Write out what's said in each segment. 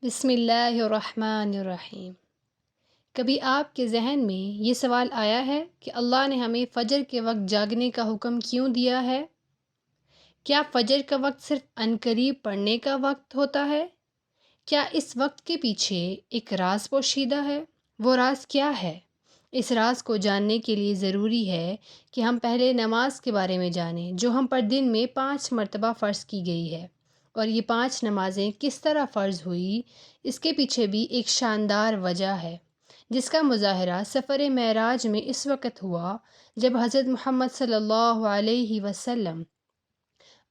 بسم اللہ الرحمن الرحیم۔ کبھی آپ کے ذہن میں یہ سوال آیا ہے کہ اللہ نے ہمیں فجر کے وقت جاگنے کا حکم کیوں دیا ہے؟ کیا فجر کا وقت صرف عنقریب پڑھنے کا وقت ہوتا ہے؟ کیا اس وقت کے پیچھے ایک راز پوشیدہ ہے؟ وہ راز کیا ہے؟ اس راز کو جاننے کے لیے ضروری ہے کہ ہم پہلے نماز کے بارے میں جانیں، جو ہم پر دن میں 5 مرتبہ فرض کی گئی ہے۔ اور یہ 5 نمازیں کس طرح فرض ہوئی، اس کے پیچھے بھی ایک شاندار وجہ ہے، جس کا مظاہرہ سفر معراج میں اس وقت ہوا جب حضرت محمد صلی اللہ علیہ وسلم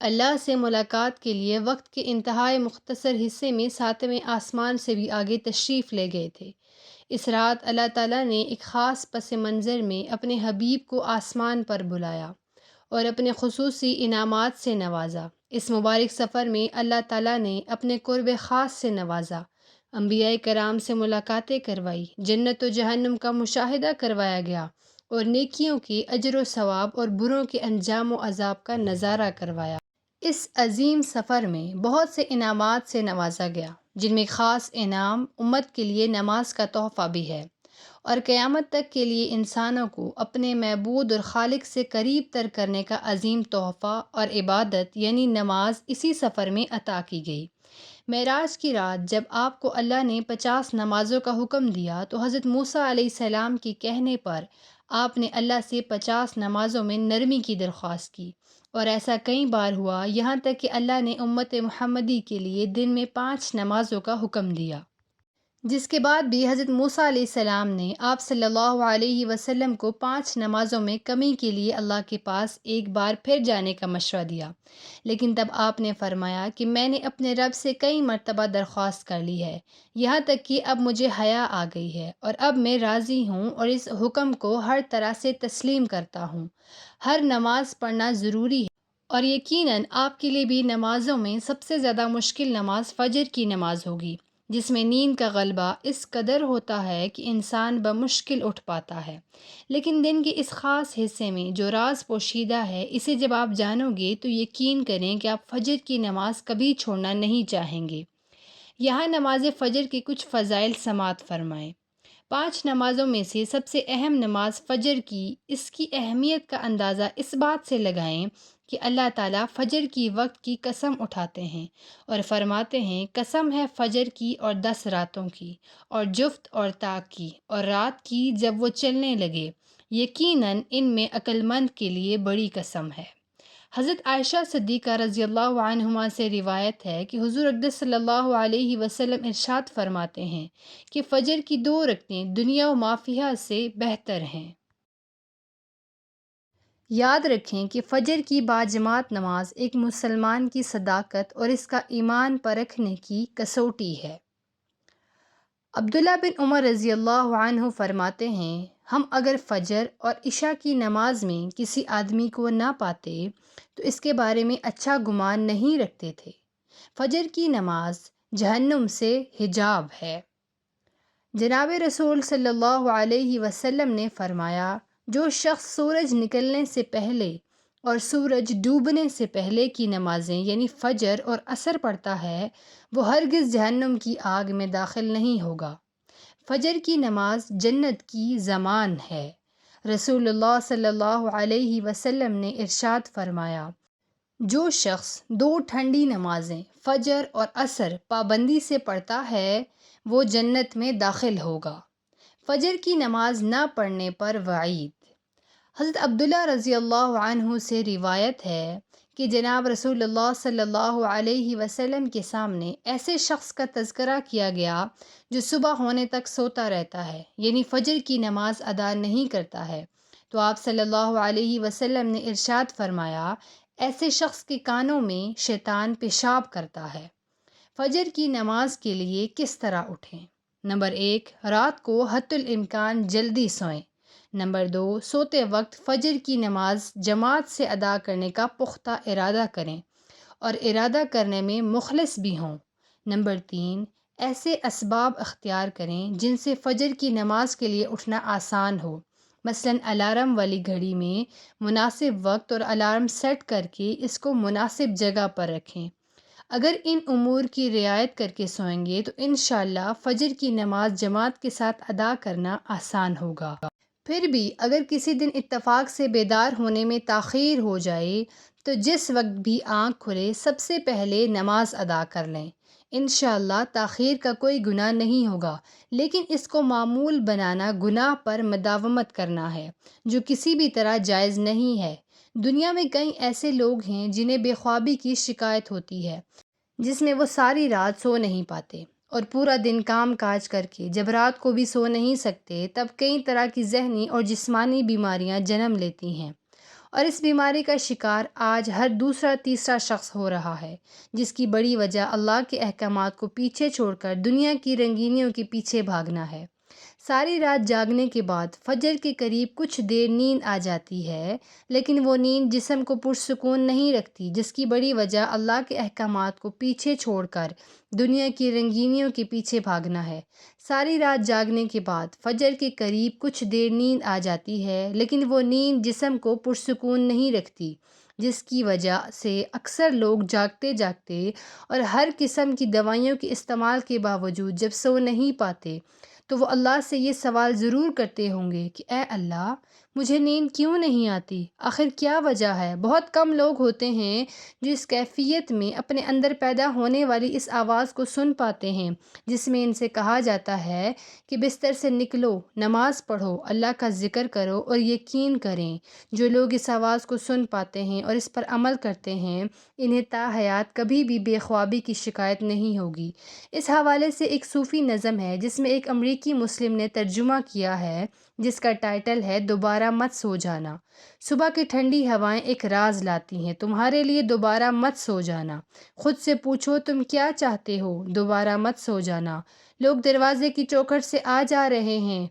اللہ سے ملاقات کے لیے وقت کے انتہائی مختصر حصے میں 7ویں آسمان سے بھی آگے تشریف لے گئے تھے۔ اس رات اللہ تعالیٰ نے ایک خاص پس منظر میں اپنے حبیب کو آسمان پر بلایا اور اپنے خصوصی انعامات سے نوازا۔ اس مبارک سفر میں اللہ تعالیٰ نے اپنے قرب خاص سے نوازا، انبیاء کرام سے ملاقاتیں کروائی، جنت و جہنم کا مشاہدہ کروایا گیا اور نیکیوں کے اجر و ثواب اور بروں کے انجام و عذاب کا نظارہ کروایا۔ اس عظیم سفر میں بہت سے انعامات سے نوازا گیا، جن میں خاص انعام امت کے لیے نماز کا تحفہ بھی ہے، اور قیامت تک کے لیے انسانوں کو اپنے معبود اور خالق سے قریب تر کرنے کا عظیم تحفہ اور عبادت یعنی نماز اسی سفر میں عطا کی گئی۔ معراج کی رات جب آپ کو اللہ نے 50 نمازوں کا حکم دیا تو حضرت موسیٰ علیہ السلام کے کہنے پر آپ نے اللہ سے 50 نمازوں میں نرمی کی درخواست کی، اور ایسا کئی بار ہوا، یہاں تک کہ اللہ نے امت محمدی کے لیے دن میں 5 نمازوں کا حکم دیا، جس کے بعد بھی حضرت موسیٰ علیہ السلام نے آپ صلی اللہ علیہ وسلم کو 5 نمازوں میں کمی کے لیے اللہ کے پاس ایک بار پھر جانے کا مشورہ دیا، لیکن تب آپ نے فرمایا کہ میں نے اپنے رب سے کئی مرتبہ درخواست کر لی ہے، یہاں تک کہ اب مجھے حیا آ گئی ہے، اور اب میں راضی ہوں اور اس حکم کو ہر طرح سے تسلیم کرتا ہوں۔ ہر نماز پڑھنا ضروری ہے، اور یقیناً آپ کے لیے بھی نمازوں میں سب سے زیادہ مشکل نماز فجر کی نماز ہوگی، جس میں نیند کا غلبہ اس قدر ہوتا ہے کہ انسان بمشکل اٹھ پاتا ہے۔ لیکن دن کے اس خاص حصے میں جو راز پوشیدہ ہے، اسے جب آپ جانو گے تو یقین کریں کہ آپ فجر کی نماز کبھی چھوڑنا نہیں چاہیں گے۔ یہاں نماز فجر کے کچھ فضائل سماعت فرمائیں۔ 5 نمازوں میں سے سب سے اہم نماز فجر کی، اس کی اہمیت کا اندازہ اس بات سے لگائیں کہ اللہ تعالیٰ فجر کی وقت کی قسم اٹھاتے ہیں اور فرماتے ہیں، قسم ہے فجر کی اور 10 راتوں کی اور جفت اور طاق کی اور رات کی جب وہ چلنے لگے، یقیناً ان میں عقل مند کے لیے بڑی قسم ہے۔ حضرت عائشہ صدیقہ رضی اللہ عنہما سے روایت ہے کہ حضور اقدس صلی اللہ علیہ وسلم ارشاد فرماتے ہیں کہ فجر کی 2 رکعتیں دنیا و ما فیہا سے بہتر ہیں۔ یاد رکھیں کہ فجر کی باجماعت نماز ایک مسلمان کی صداقت اور اس کا ایمان پرکھنے کی کسوٹی ہے۔ عبداللہ بن عمر رضی اللہ عنہ فرماتے ہیں، ہم اگر فجر اور عشاء کی نماز میں کسی آدمی کو نہ پاتے تو اس کے بارے میں اچھا گمان نہیں رکھتے تھے۔ فجر کی نماز جہنم سے حجاب ہے۔ جناب رسول صلی اللہ علیہ وسلم نے فرمایا، جو شخص سورج نکلنے سے پہلے اور سورج ڈوبنے سے پہلے کی نمازیں یعنی فجر اور عصر پڑھتا ہے، وہ ہرگز جہنم کی آگ میں داخل نہیں ہوگا۔ فجر کی نماز جنت کی ضمان ہے۔ رسول اللہ صلی اللہ علیہ وسلم نے ارشاد فرمایا، جو شخص 2 ٹھنڈی نمازیں فجر اور عصر پابندی سے پڑھتا ہے، وہ جنت میں داخل ہوگا۔ فجر کی نماز نہ پڑھنے پر وعید۔ حضرت عبداللہ رضی اللہ عنہ سے روایت ہے کہ جناب رسول اللہ صلی اللہ علیہ وسلم کے سامنے ایسے شخص کا تذکرہ کیا گیا جو صبح ہونے تک سوتا رہتا ہے، یعنی فجر کی نماز ادا نہیں کرتا ہے، تو آپ صلی اللہ علیہ وسلم نے ارشاد فرمایا، ایسے شخص کے کانوں میں شیطان پیشاب کرتا ہے۔ فجر کی نماز کے لیے کس طرح اٹھیں؟ نمبر 1، رات کو حتی الامکان جلدی سوئیں۔ نمبر 2، سوتے وقت فجر کی نماز جماعت سے ادا کرنے کا پختہ ارادہ کریں اور ارادہ کرنے میں مخلص بھی ہوں۔ نمبر 3، ایسے اسباب اختیار کریں جن سے فجر کی نماز کے لیے اٹھنا آسان ہو، مثلاً الارم والی گھڑی میں مناسب وقت اور الارم سیٹ کر کے اس کو مناسب جگہ پر رکھیں۔ اگر ان امور کی رعایت کر کے سوئیں گے تو انشاءاللہ فجر کی نماز جماعت کے ساتھ ادا کرنا آسان ہوگا۔ پھر بھی اگر کسی دن اتفاق سے بیدار ہونے میں تاخیر ہو جائے تو جس وقت بھی آنکھ کھلے سب سے پہلے نماز ادا کر لیں۔ انشاءاللہ تاخیر کا کوئی گناہ نہیں ہوگا، لیکن اس کو معمول بنانا گناہ پر مداومت کرنا ہے، جو کسی بھی طرح جائز نہیں ہے۔ دنیا میں کئی ایسے لوگ ہیں جنہیں بے خوابی کی شکایت ہوتی ہے، جس میں وہ ساری رات سو نہیں پاتے اور پورا دن کام کاج کر کے جب رات کو بھی سو نہیں سکتے تب کئی طرح کی ذہنی اور جسمانی بیماریاں جنم لیتی ہیں، اور اس بیماری کا شکار آج ہر دوسرا تیسرا شخص ہو رہا ہے، جس کی بڑی وجہ اللہ کے احکامات کو پیچھے چھوڑ کر دنیا کی رنگینیوں کے پیچھے بھاگنا ہے۔ ساری رات جاگنے کے بعد فجر کے قریب کچھ دیر نیند آ جاتی ہے، لیکن وہ نیند جسم کو پرسکون نہیں رکھتی، جس کی بڑی وجہ اللہ کے احکامات کو پیچھے چھوڑ کر دنیا کی رنگینیوں کے پیچھے بھاگنا ہے۔ ساری رات جاگنے کے بعد فجر کے قریب کچھ دیر نیند آ جاتی ہے، لیکن وہ نیند جسم کو پرسکون نہیں رکھتی، جس کی وجہ سے اکثر لوگ جاگتے جاگتے اور ہر قسم کی دوائیوں کے استعمال کے باوجود جب سو نہیں پاتے تو وہ اللہ سے یہ سوال ضرور کرتے ہوں گے کہ اے اللہ، مجھے نیند کیوں نہیں آتی؟ آخر کیا وجہ ہے؟ بہت کم لوگ ہوتے ہیں جو اس کیفیت میں اپنے اندر پیدا ہونے والی اس آواز کو سن پاتے ہیں، جس میں ان سے کہا جاتا ہے کہ بستر سے نکلو، نماز پڑھو، اللہ کا ذکر کرو اور یقین کریں جو لوگ اس آواز کو سن پاتے ہیں اور اس پر عمل کرتے ہیں انہیں تا حیات کبھی بھی بے خوابی کی شکایت نہیں ہوگی۔ اس حوالے سے ایک صوفی نظم ہے جس میں ایک امریکی مسلم نے ترجمہ کیا ہے، جس کا ٹائٹل ہے دوبارہ مت سو جانا۔ صبح کی ٹھنڈی ہوائیں ایک راز لاتی ہیں تمہارے لیے، دوبارہ مت سو جانا۔ خود سے پوچھو تم کیا چاہتے ہو، دوبارہ مت سو جانا۔ لوگ دروازے کی چوکھٹ سے آ جا رہے ہیں،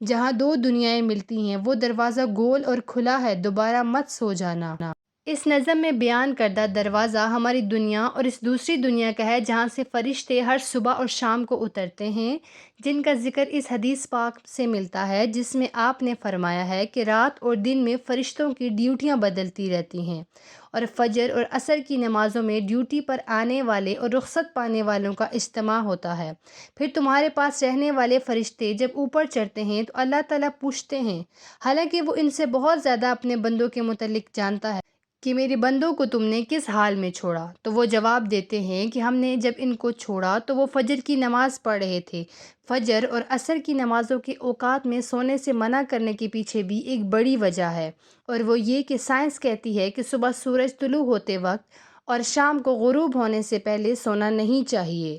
جہاں دو دنیایں ملتی ہیں، وہ دروازہ گول اور کھلا ہے، دوبارہ مت سو جانا۔ اس نظم میں بیان کردہ دروازہ ہماری دنیا اور اس دوسری دنیا کا ہے جہاں سے فرشتے ہر صبح اور شام کو اترتے ہیں، جن کا ذکر اس حدیث پاک سے ملتا ہے جس میں آپ نے فرمایا ہے کہ رات اور دن میں فرشتوں کی ڈیوٹیاں بدلتی رہتی ہیں، اور فجر اور عصر کی نمازوں میں ڈیوٹی پر آنے والے اور رخصت پانے والوں کا اجتماع ہوتا ہے۔ پھر تمہارے پاس رہنے والے فرشتے جب اوپر چڑھتے ہیں تو اللہ تعالیٰ پوچھتے ہیں، حالانکہ وہ ان سے بہت زیادہ اپنے بندوں کے متعلق جانتا ہے، کہ میرے بندوں کو تم نے کس حال میں چھوڑا؟ تو وہ جواب دیتے ہیں کہ ہم نے جب ان کو چھوڑا تو وہ فجر کی نماز پڑھ رہے تھے۔ فجر اور عصر کی نمازوں کے اوقات میں سونے سے منع کرنے کے پیچھے بھی ایک بڑی وجہ ہے، اور وہ یہ کہ سائنس کہتی ہے کہ صبح سورج طلوع ہوتے وقت اور شام کو غروب ہونے سے پہلے سونا نہیں چاہیے،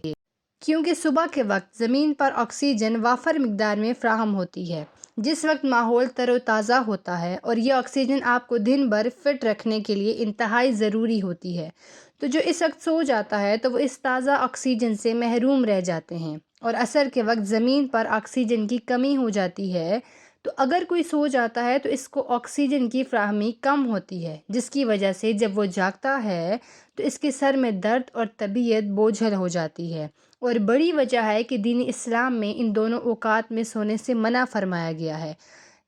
کیونکہ صبح کے وقت زمین پر آکسیجن وافر مقدار میں فراہم ہوتی ہے، جس وقت ماحول تر و تازہ ہوتا ہے، اور یہ آکسیجن آپ کو دن بھر فٹ رکھنے کے لیے انتہائی ضروری ہوتی ہے۔ تو جو اس وقت سو جاتا ہے تو وہ اس تازہ آکسیجن سے محروم رہ جاتے ہیں، اور عصر کے وقت زمین پر آکسیجن کی کمی ہو جاتی ہے، تو اگر کوئی سو جاتا ہے تو اس کو آکسیجن کی فراہمی کم ہوتی ہے، جس کی وجہ سے جب وہ جاگتا ہے تو اس کے سر میں درد اور طبیعت بوجھل ہو جاتی ہے، اور بڑی وجہ ہے کہ دین اسلام میں ان دونوں اوقات میں سونے سے منع فرمایا گیا ہے۔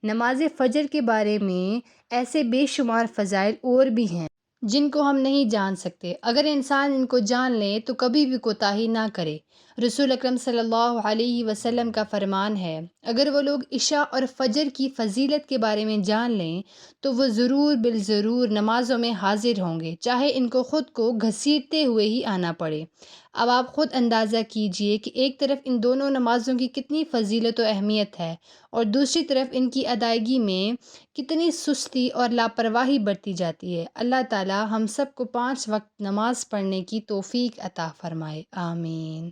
نماز فجر کے بارے میں ایسے بے شمار فضائل اور بھی ہیں جن کو ہم نہیں جان سکتے، اگر انسان ان کو جان لے تو کبھی بھی کوتاہی نہ کرے۔ رسول اکرم صلی اللہ علیہ وسلم کا فرمان ہے، اگر وہ لوگ عشاء اور فجر کی فضیلت کے بارے میں جان لیں تو وہ ضرور بالضرور نمازوں میں حاضر ہوں گے، چاہے ان کو خود کو گھسیٹتے ہوئے ہی آنا پڑے۔ اب آپ خود اندازہ کیجئے کہ ایک طرف ان دونوں نمازوں کی کتنی فضیلت و اہمیت ہے، اور دوسری طرف ان کی ادائیگی میں کتنی سستی اور لاپرواہی برتی جاتی ہے۔ اللہ تعالی ہم سب کو 5 وقت نماز پڑھنے کی توفیق عطا فرمائے، آمین۔